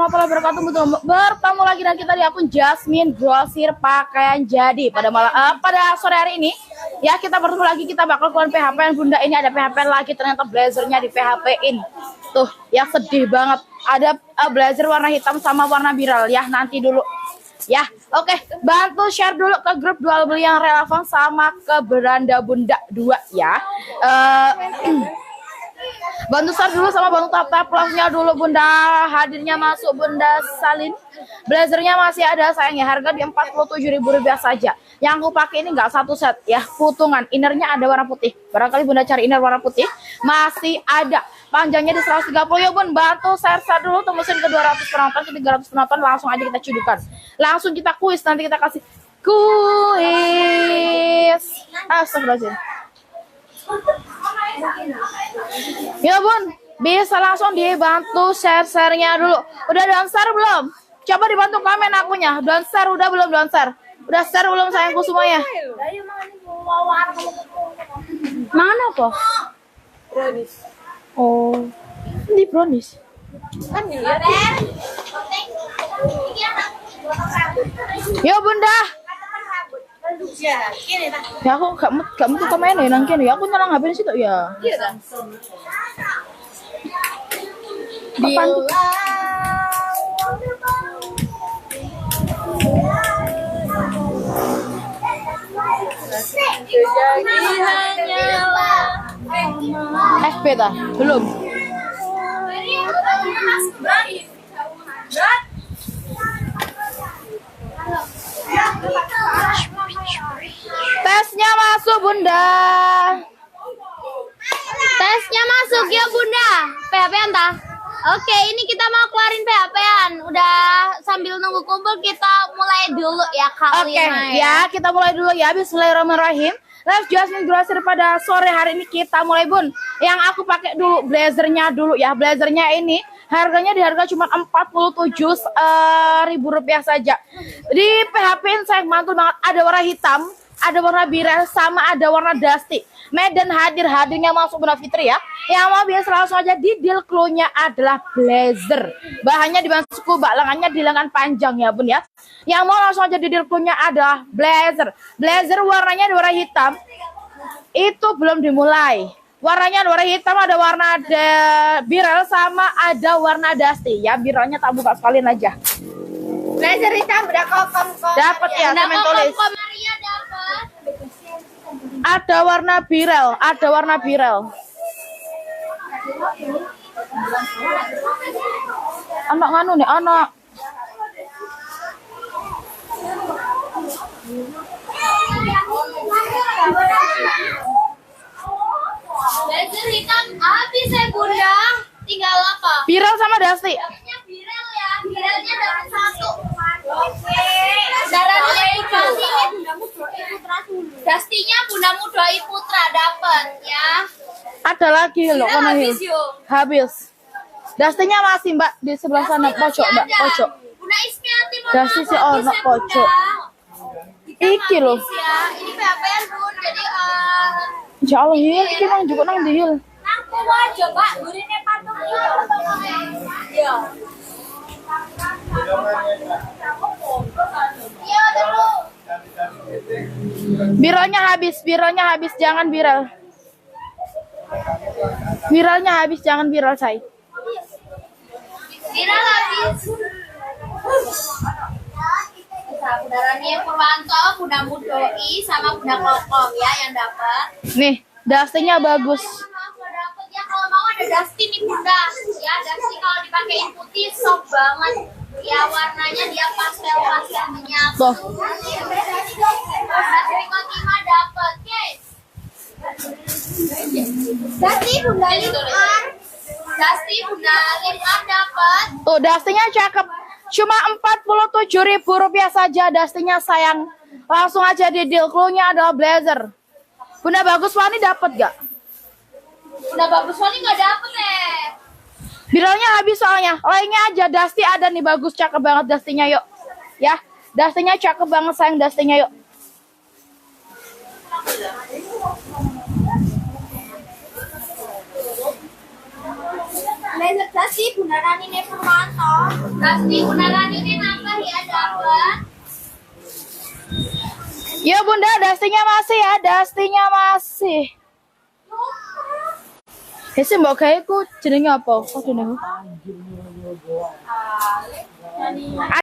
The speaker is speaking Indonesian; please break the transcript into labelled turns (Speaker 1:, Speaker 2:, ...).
Speaker 1: warahmatullahi wabarakatuh. Bertemu lagi dengan kita di akun Jasmine Grosir Pakaian Jadi. Pada sore hari ini ya kita bertemu lagi, kita bakal keluar PHP-an Bunda. Ini ada PHP lagi, ternyata blazernya di PHP-in. Tuh, ya sedih banget. Ada blazer warna hitam sama warna biral ya, nanti dulu. Ya, oke. Bantu share dulu ke grup jual beli yang relevan sama ke beranda Bunda 2 ya. Bantu share dulu sama bantu tap-tap love-nya dulu Bunda. Hadirnya masuk Bunda Salin. Blazernya masih ada sayangnya, harga di Rp47.000 saja. Yang aku pakai ini enggak satu set ya, putungan. Innernya ada warna putih. Barangkali Bunda cari inner warna putih, masih ada. Panjangnya di 130. Yuk Bun, bantu share dulu, tembusin ke 200 penonton, ke 300 penonton, langsung aja kita cudukan. Langsung kita kuis, nanti kita kasih kuis. Astagfirullahaladzim. Ya Bun, bisa langsung dibantu share-nya dulu. Udah down share belum? Coba dibantu komen akunya. Down share udah belum down share? Udah share belum sayangku semuanya? Mana apa?
Speaker 2: Brownies.
Speaker 1: Oh, ini brownies.
Speaker 2: Kan ya.
Speaker 1: Yo Bunda. Ya aku gak mau komen ya nangkin ya. Aku nyelang HP situ ya.
Speaker 2: Iya kan.
Speaker 1: Apaan tuh? FP dah belum. Tesnya masuk Bunda.
Speaker 3: Tesnya masuk ya Bunda. PHP-an tah? Oke, ini kita mau keluarin PHP-an. Udah sambil nunggu kumpul kita mulai dulu ya kali
Speaker 1: Oke, ya kita mulai dulu ya. Bismillahirrahmanirrahim. Live Jasmine Grosir pada sore hari ini kita mulai Bun. Yang aku pakai dulu blazernya dulu ya. Blazernya ini harganya di harga cuma Rp47.000 saja. Di PHP-in saya mantul banget, ada warna hitam, ada warna biru sama ada warna dusty. Medan hadirnya masuk Bunda Fitri ya. Yang mau biasa langsung aja, di deal clue-nya adalah blazer. Bahannya di bahan suku, lengannya di lengan panjang ya Bun ya. Yang mau langsung aja di deal clue-nya adalah blazer. Blazer warnanya warna hitam. Itu belum dimulai. Warnanya warna hitam, ada warna biral sama ada warna dusty ya. Biralnya tak buka sekalian aja.
Speaker 3: Blazer hitam udah kokom kok.
Speaker 1: Dapat ya, temen tulis.
Speaker 3: Maria dapat.
Speaker 1: Ada warna biral, ada warna biral. Anak nganu nih, anak.
Speaker 3: Blazer hitam habis ya Bunda. Tinggal apa?
Speaker 1: Biral sama dusty.
Speaker 3: Dapatnya viral ya. Viralnya dapat 1. Oke. Darahnya Dastinya Bunda Mudoi Putra dapat ya.
Speaker 1: Ada lagi loh,
Speaker 3: Viral
Speaker 1: warna
Speaker 3: habis
Speaker 1: hitam.
Speaker 3: yuk.
Speaker 1: Habis. Dustinya masih Mbak di sebelah sana, pojok Mbak, pojok.
Speaker 3: Bunda Ismiati mau
Speaker 1: Dusty si ono pojok. Iki loh.
Speaker 3: ya. Ini PHP-an Bun. Jadi
Speaker 1: Ya Allah, hil, iki nang juga nang dihil.
Speaker 3: aku aja Pak, gurine patung iya. Iya, dulu.
Speaker 1: Biralnya habis, jangan viral. Viralnya habis, jangan viral, say.
Speaker 3: Viral habis. Bunda Rani Purwanto, Bunda Mudoi, sama Bunda Kokom ya yang dapat.
Speaker 1: Nih, dustinya bagus.
Speaker 3: Dapat ya, kalau mau ada dusty nih Bunda. Ya, dusty kalau dipakein putih soft banget. Ya, warnanya dia pastel menyatu.
Speaker 1: Tuh.
Speaker 3: Dusty Kotima dapat, guys. Dusty Bunda Limar. Dusty Bunda Limar dapat.
Speaker 1: Tuh, dustinya cakep. Cuma Rp47.000 saja dustinya sayang. Langsung aja di deal. Clue-nya adalah blazer. Bunda Bagus Wani dapat gak?
Speaker 3: Bunda Bagus Wani nggak dapet
Speaker 1: Biralnya habis soalnya. Lainnya aja dusty ada nih, bagus, cakep banget dustinya yuk. Ya, dustinya cakep banget sayang, dustinya yuk.
Speaker 3: Laser Dasti Bunda Rani ini Purwanto. Dasti Bunda Rani ini nambah ya dapat.
Speaker 1: Ya Bunda, dastinya masih ya, dastinya masih. Ese mbok gawe ku jenenge apa? Kok jenenge?